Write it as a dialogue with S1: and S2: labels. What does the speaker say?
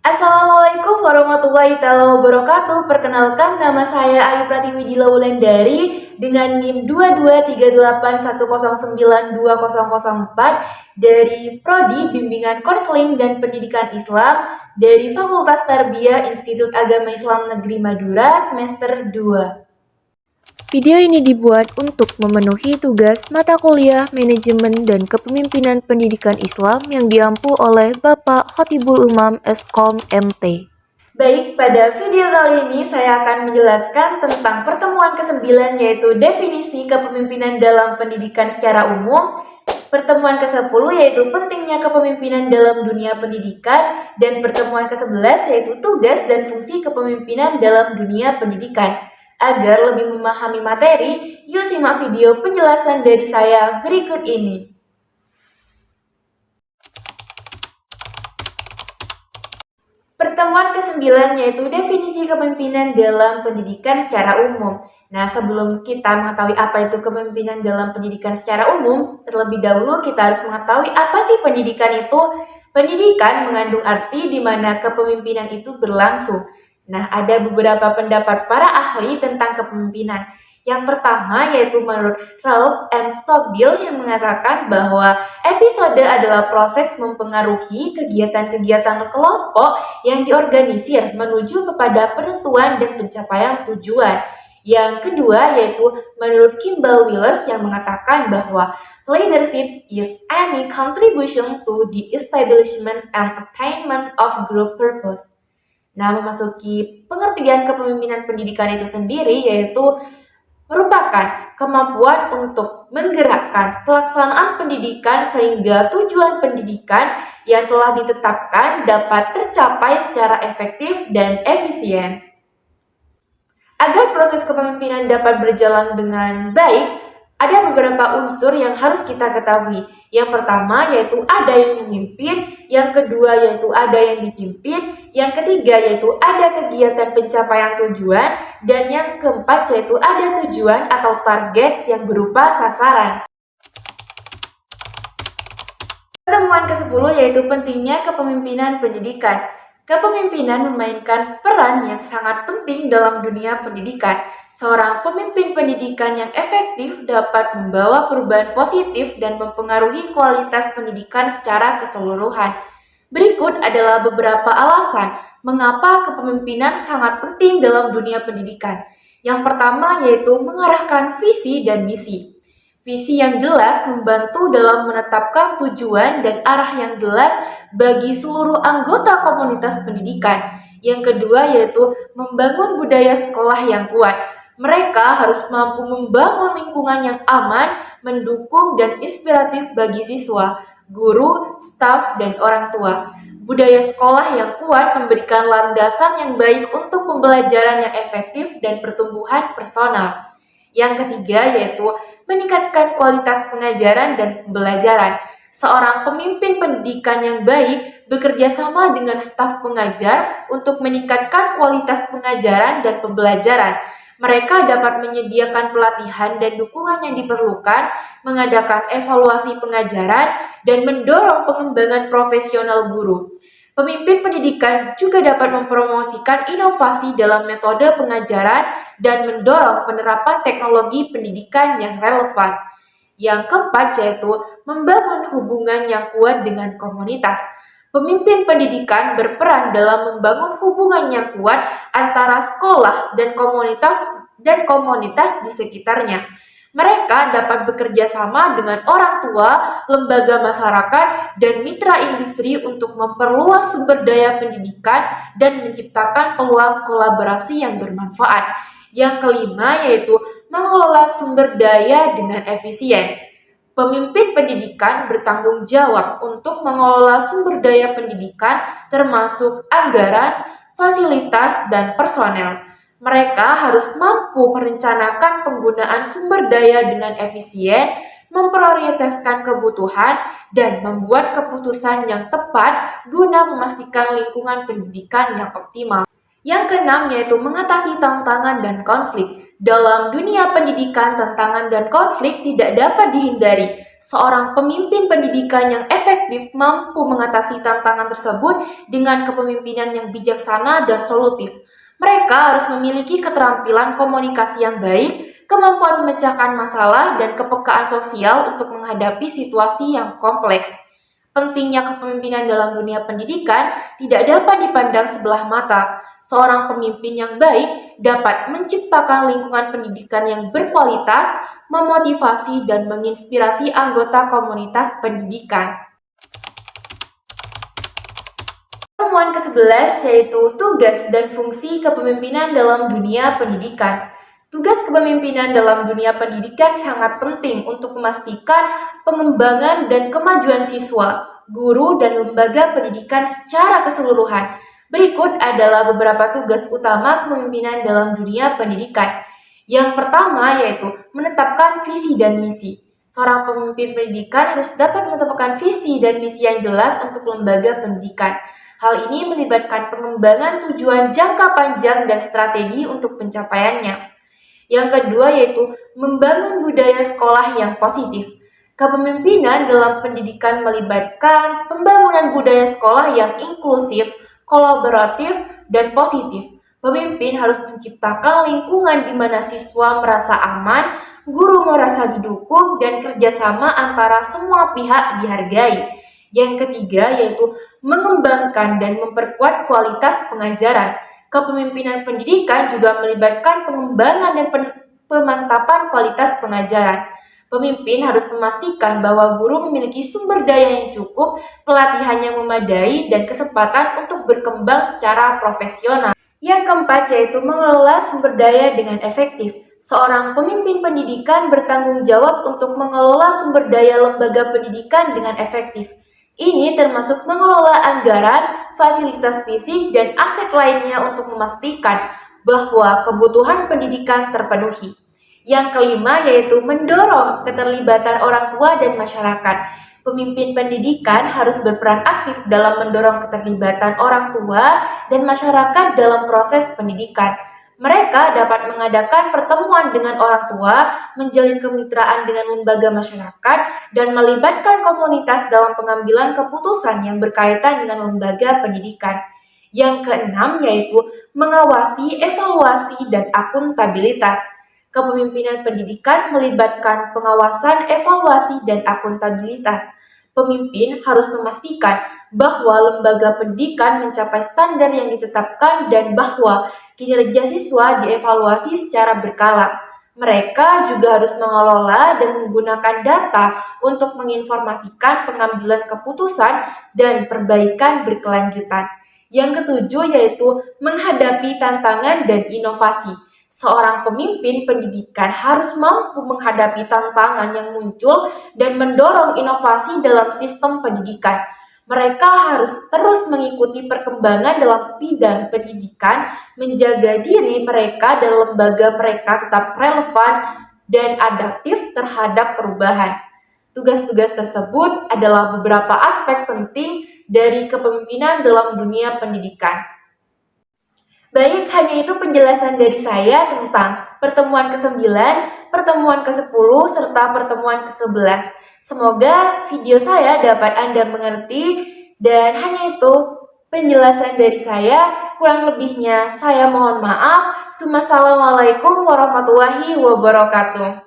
S1: Assalamualaikum warahmatullahi wabarakatuh. Perkenalkan, nama saya Ayu Pratiwi Wulandari dengan NIM 223810920004 dari Prodi Bimbingan Konseling dan Pendidikan Islam dari Fakultas Tarbiyah Institut Agama Islam Negeri Madura semester 2. Video ini dibuat untuk memenuhi tugas mata kuliah Manajemen dan Kepemimpinan Pendidikan Islam yang diampu oleh Bapak Khotibul Umam Eskom MT. Baik, pada video kali ini saya akan menjelaskan tentang pertemuan ke-9 yaitu definisi kepemimpinan dalam pendidikan secara umum, pertemuan ke-10 yaitu pentingnya kepemimpinan dalam dunia pendidikan, dan pertemuan ke-11 yaitu tugas dan fungsi kepemimpinan dalam dunia pendidikan. Agar lebih memahami materi, yuk simak video penjelasan dari saya berikut ini. Pertemuan ke-9 yaitu definisi kepemimpinan dalam pendidikan secara umum. Nah, sebelum kita mengetahui apa itu kepemimpinan dalam pendidikan secara umum, terlebih dahulu kita harus mengetahui apa sih pendidikan itu. Pendidikan mengandung arti di mana kepemimpinan itu berlangsung. Nah, ada beberapa pendapat para ahli tentang kepemimpinan. Yang pertama yaitu menurut Ralph M. Stockdale yang mengatakan bahwa episode adalah proses mempengaruhi kegiatan-kegiatan kelompok yang diorganisir menuju kepada penentuan dan pencapaian tujuan. Yang kedua yaitu menurut Kimball Willis yang mengatakan bahwa leadership is any contribution to the establishment and attainment of group purpose. Nah, memasuki pengertian kepemimpinan pendidikan itu sendiri yaitu merupakan kemampuan untuk menggerakkan pelaksanaan pendidikan sehingga tujuan pendidikan yang telah ditetapkan dapat tercapai secara efektif dan efisien. Agar proses kepemimpinan dapat berjalan dengan baik, ada beberapa unsur yang harus kita ketahui. Yang pertama yaitu ada yang memimpin, yang kedua yaitu ada yang dipimpin, yang ketiga yaitu ada kegiatan pencapaian tujuan, dan yang keempat yaitu ada tujuan atau target yang berupa sasaran. Pertemuan ke-10 yaitu pentingnya kepemimpinan pendidikan. Kepemimpinan memainkan peran yang sangat penting dalam dunia pendidikan. Seorang pemimpin pendidikan yang efektif dapat membawa perubahan positif dan mempengaruhi kualitas pendidikan secara keseluruhan. Berikut adalah beberapa alasan mengapa kepemimpinan sangat penting dalam dunia pendidikan. Yang pertama yaitu mengarahkan visi dan misi. Visi yang jelas membantu dalam menetapkan tujuan dan arah yang jelas bagi seluruh anggota komunitas pendidikan. Yang kedua yaitu membangun budaya sekolah yang kuat. Mereka harus mampu membangun lingkungan yang aman, mendukung dan inspiratif bagi siswa, guru, staf, dan orang tua. Budaya sekolah yang kuat memberikan landasan yang baik untuk pembelajaran yang efektif dan pertumbuhan personal. Yang ketiga yaitu meningkatkan kualitas pengajaran dan pembelajaran. Seorang pemimpin pendidikan yang baik bekerja sama dengan staf pengajar untuk meningkatkan kualitas pengajaran dan pembelajaran. Mereka dapat menyediakan pelatihan dan dukungan yang diperlukan, mengadakan evaluasi pengajaran, dan mendorong pengembangan profesional guru. Pemimpin pendidikan juga dapat mempromosikan inovasi dalam metode pengajaran dan mendorong penerapan teknologi pendidikan yang relevan. Yang keempat yaitu membangun hubungan yang kuat dengan komunitas. Pemimpin pendidikan berperan dalam membangun hubungan yang kuat antara sekolah dan komunitas di sekitarnya. Mereka dapat bekerja sama dengan orang tua, lembaga masyarakat, dan mitra industri untuk memperluas sumber daya pendidikan dan menciptakan peluang kolaborasi yang bermanfaat. Yang kelima yaitu mengelola sumber daya dengan efisien. Pemimpin pendidikan bertanggung jawab untuk mengelola sumber daya pendidikan termasuk anggaran, fasilitas, dan personel. Mereka harus mampu merencanakan penggunaan sumber daya dengan efisien, memprioritaskan kebutuhan, dan membuat keputusan yang tepat guna memastikan lingkungan pendidikan yang optimal. Yang keenam yaitu mengatasi tantangan dan konflik. Dalam dunia pendidikan, tantangan dan konflik tidak dapat dihindari. Seorang pemimpin pendidikan yang efektif efektif mampu mengatasi tantangan tersebut dengan kepemimpinan yang bijaksana dan solutif. Mereka harus memiliki keterampilan komunikasi yang baik, kemampuan memecahkan masalah, dan kepekaan sosial untuk menghadapi situasi yang kompleks. Pentingnya kepemimpinan dalam dunia pendidikan tidak dapat dipandang sebelah mata. Seorang pemimpin yang baik dapat menciptakan lingkungan pendidikan yang berkualitas, memotivasi, dan menginspirasi anggota komunitas pendidikan. Temuan ke-11 yaitu tugas dan fungsi kepemimpinan dalam dunia pendidikan. Tugas kepemimpinan dalam dunia pendidikan sangat penting untuk memastikan pengembangan dan kemajuan siswa, guru, dan lembaga pendidikan secara keseluruhan. Berikut adalah beberapa tugas utama kepemimpinan dalam dunia pendidikan. Yang pertama yaitu menetapkan visi dan misi. Seorang pemimpin pendidikan harus dapat menetapkan visi dan misi yang jelas untuk lembaga pendidikan. Hal ini melibatkan pengembangan tujuan jangka panjang dan strategi untuk pencapaiannya. Yang kedua yaitu membangun budaya sekolah yang positif. Kepemimpinan dalam pendidikan melibatkan pembangunan budaya sekolah yang inklusif, kolaboratif, dan positif. Pemimpin harus menciptakan lingkungan di mana siswa merasa aman, guru merasa didukung, dan kerjasama antara semua pihak dihargai. Yang ketiga yaitu mengembangkan dan memperkuat kualitas pengajaran. Kepemimpinan pendidikan juga melibatkan pengembangan dan pemantapan kualitas pengajaran. Pemimpin harus memastikan bahwa guru memiliki sumber daya yang cukup, pelatihan yang memadai, dan kesempatan untuk berkembang secara profesional. Yang keempat yaitu mengelola sumber daya dengan efektif. Seorang pemimpin pendidikan bertanggung jawab untuk mengelola sumber daya lembaga pendidikan dengan efektif. Ini termasuk mengelola anggaran, fasilitas fisik, dan aset lainnya untuk memastikan bahwa kebutuhan pendidikan terpenuhi. Yang kelima yaitu mendorong keterlibatan orang tua dan masyarakat. Pemimpin pendidikan harus berperan aktif dalam mendorong keterlibatan orang tua dan masyarakat dalam proses pendidikan. Mereka dapat mengadakan pertemuan dengan orang tua, menjalin kemitraan dengan lembaga masyarakat, dan melibatkan komunitas dalam pengambilan keputusan yang berkaitan dengan lembaga pendidikan. Yang keenam yaitu mengawasi, evaluasi, dan akuntabilitas. Kepemimpinan pendidikan melibatkan pengawasan, evaluasi, dan akuntabilitas. Pemimpin harus memastikan bahwa lembaga pendidikan mencapai standar yang ditetapkan dan bahwa kinerja siswa dievaluasi secara berkala. Mereka juga harus mengelola dan menggunakan data untuk menginformasikan pengambilan keputusan dan perbaikan berkelanjutan. Yang ketujuh yaitu menghadapi tantangan dan inovasi. Seorang pemimpin pendidikan harus mampu menghadapi tantangan yang muncul dan mendorong inovasi dalam sistem pendidikan. Mereka harus terus mengikuti perkembangan dalam bidang pendidikan, menjaga diri mereka dan lembaga mereka tetap relevan dan adaptif terhadap perubahan. Tugas-tugas tersebut adalah beberapa aspek penting dari kepemimpinan dalam dunia pendidikan. Baik, hanya itu penjelasan dari saya tentang pertemuan ke-9, pertemuan ke-10, serta pertemuan ke-11. Semoga video saya dapat Anda mengerti dan hanya itu penjelasan dari saya. Kurang lebihnya saya mohon maaf. Wassalamualaikum warahmatullahi wabarakatuh.